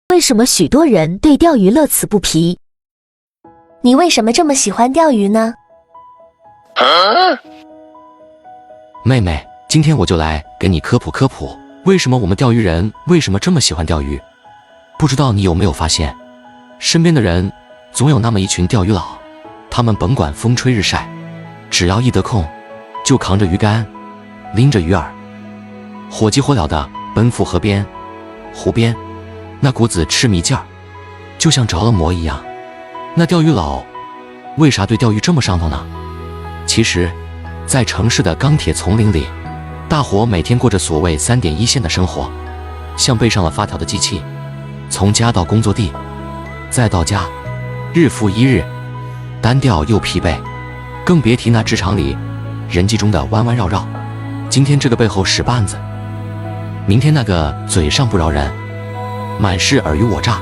为什么许多人对钓鱼乐此不疲？你为什么这么喜欢钓鱼呢？妹妹，今天我就来给你科普科普，为什么我们钓鱼人为什么这么喜欢钓鱼。不知道你有没有发现，身边的人总有那么一群钓鱼佬，他们甭管风吹日晒，只要一得空就扛着鱼竿，拎着鱼饵，火急火燎地奔赴河边、湖边，那股子痴迷劲儿就像着了魔一样。那钓鱼佬为啥对钓鱼这么上头呢？其实在城市的钢铁丛林里，大伙每天过着所谓3点一线的生活，像背上了发条的机器，从家到工作地再到家，日复一日，单调又疲惫，更别提那职场里人际中的弯弯绕绕。今天这个背后使绊子，明天那个嘴上不饶人，满是尔虞我诈，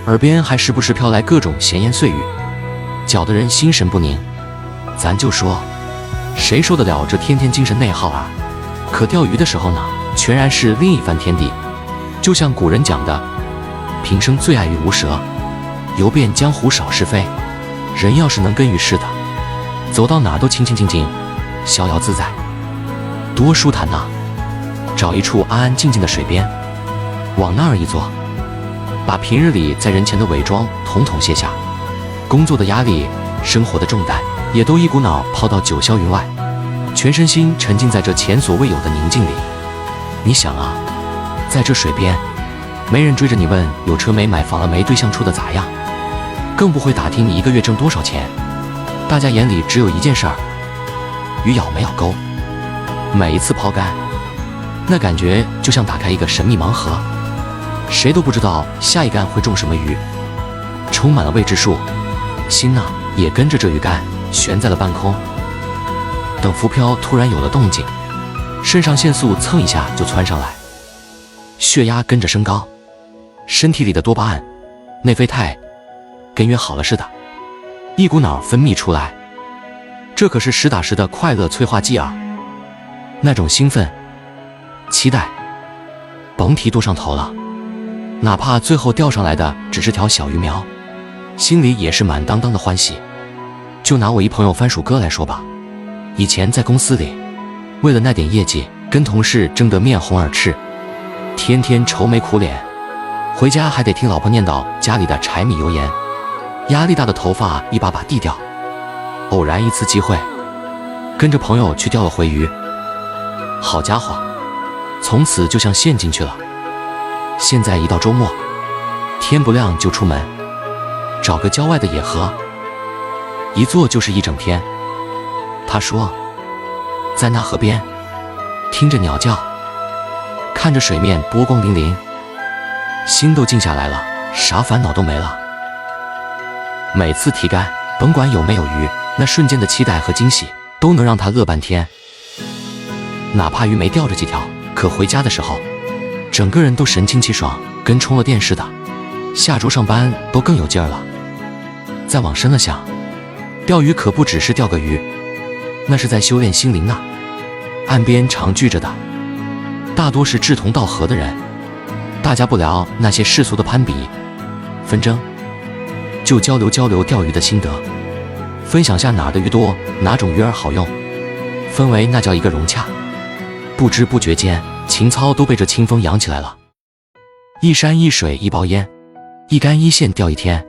耳边还时不时飘来各种闲言碎语，搅得人心神不宁。咱就说，谁受得了这天天精神内耗啊？可钓鱼的时候呢，全然是另一番天地。就像古人讲的，平生最爱鱼无蛇，游遍江湖少是非。人要是能跟鱼似的，走到哪都清清静静，逍遥自在，多舒坦呐！找一处安安静静的水边，往那儿一坐，把平日里在人前的伪装统统卸下，工作的压力、生活的重担也都一股脑抛到九霄云外，全身心沉浸在这前所未有的宁静里。你想啊，在这水边，没人追着你问有车没、买房了没、对象处的咋样，更不会打听你一个月挣多少钱。大家眼里只有一件事儿：鱼咬没咬钩。每一次抛竿，那感觉就像打开一个神秘盲盒，谁都不知道下一竿会中什么鱼，充满了未知数，心呐也跟着这鱼竿悬在了半空。等浮漂突然有了动静，肾上腺素蹭一下就窜上来，血压跟着升高，身体里的多巴胺、内啡肽跟约好了似的，一股脑分泌出来。这可是实打实的快乐催化剂啊！那种兴奋、期待，甭提多上头了。哪怕最后钓上来的只是条小鱼苗，心里也是满当当的欢喜。就拿我一朋友番薯哥来说吧，以前在公司里，为了那点业绩，跟同事争得面红耳赤，天天愁眉苦脸，回家还得听老婆念叨家里的柴米油盐，压力大的头发一把把地掉。偶然一次机会，跟着朋友去钓了回鱼，好家伙，从此就像陷进去了。现在一到周末，天不亮就出门，找个郊外的野河，一坐就是一整天。他说，在那河边，听着鸟叫，看着水面波光粼粼，心都静下来了，啥烦恼都没了。每次提竿，甭管有没有鱼，那瞬间的期待和惊喜都能让他乐半天。哪怕鱼没钓着几条，可回家的时候，整个人都神清气爽，跟充了电似的，下周上班都更有劲儿了。再往深了想，钓鱼可不只是钓个鱼，那是在修炼心灵呐。岸边常聚着的，大多是志同道合的人，大家不聊那些世俗的攀比、纷争，就交流交流钓鱼的心得，分享下哪儿的鱼多，哪种鱼饵好用，氛围那叫一个融洽。不知不觉间，情操都被这清风扬起来了。一山一水一包烟，一竿一线钓一天，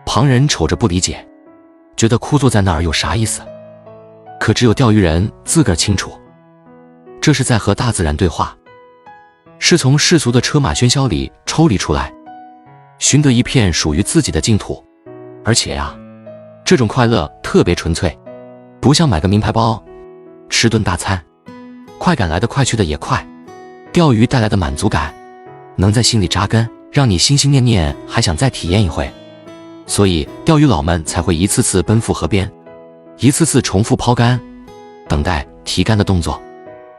旁人瞅着不理解，觉得枯坐在那儿有啥意思。可只有钓鱼人自个儿清楚，这是在和大自然对话，是从世俗的车马喧嚣里抽离出来，寻得一片属于自己的净土。而且呀，这种快乐特别纯粹，不像买个名牌包、吃顿大餐，快感来得快去的也快。钓鱼带来的满足感能在心里扎根，让你心心念念还想再体验一回。所以钓鱼佬们才会一次次奔赴河边，一次次重复抛竿，等待提竿的动作，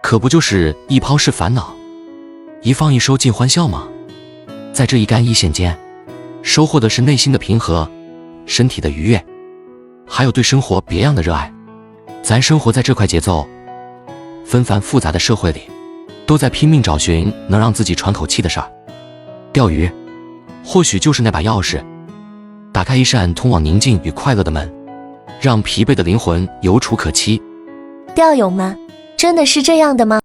可不就是一抛是烦恼，一放一收尽欢笑吗？在这一竿一线间，收获的是内心的平和，身体的愉悦，还有对生活别样的热爱。咱生活在这块节奏纷繁复杂的社会里，都在拼命找寻能让自己喘口气的事儿。钓鱼或许就是那把钥匙，打开一扇通往宁静与快乐的门，让疲惫的灵魂有处可栖。钓友们，真的是这样的吗？